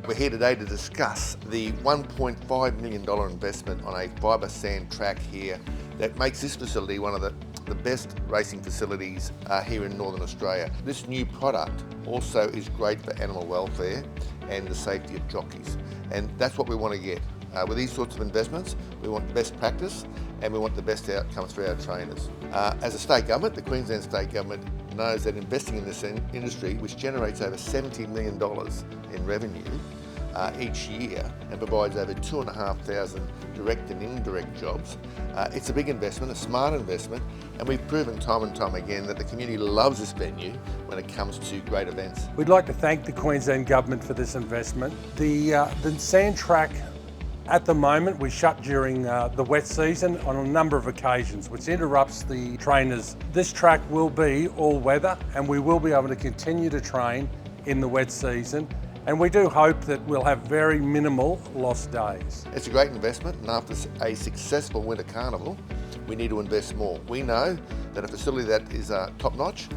We're here today to discuss the $1.5 million investment on a fibre sand track here that makes this facility one of the best racing facilities here in Northern Australia. This new product also is great for animal welfare and the safety of jockeys, and that's what we want to get. With these sorts of investments, we want the best practice and we want the best outcomes for our trainers. As a state government, the Queensland State Government knows that investing in this industry, which generates over $70 million in revenue each year and provides over 2,500 direct and indirect jobs, it's a big investment, a smart investment, and we've proven time and time again that the community loves this venue when it comes to great events. We'd like to thank the Queensland Government for this investment. The sand track, at the moment, we shut during the wet season on a number of occasions, which interrupts the trainers. This track will be all weather and we will be able to continue to train in the wet season, and we do hope that we'll have very minimal lost days. It's a great investment, and after a successful winter carnival, we need to invest more. We know that a facility that is top-notch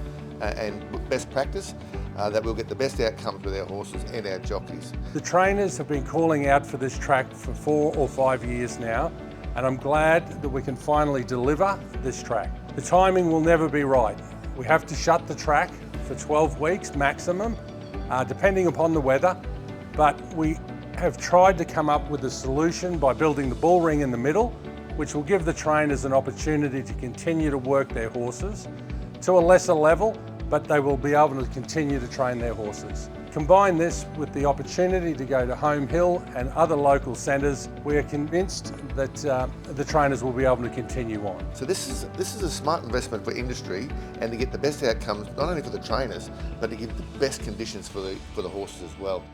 and best practice, that we'll get the best outcomes with our horses and our jockeys. The trainers have been calling out for this track for 4 or 5 years now, and I'm glad that we can finally deliver this track. The timing will never be right. We have to shut the track for 12 weeks maximum, depending upon the weather, but we have tried to come up with a solution by building the bull ring in the middle, which will give the trainers an opportunity to continue to work their horses to a lesser level, but they will be able to continue to train their horses. Combine this with the opportunity to go to Home Hill and other local centres, we are convinced that the trainers will be able to continue on. So this is a smart investment for industry and to get the best outcomes, not only for the trainers, but to give the best conditions for the horses as well.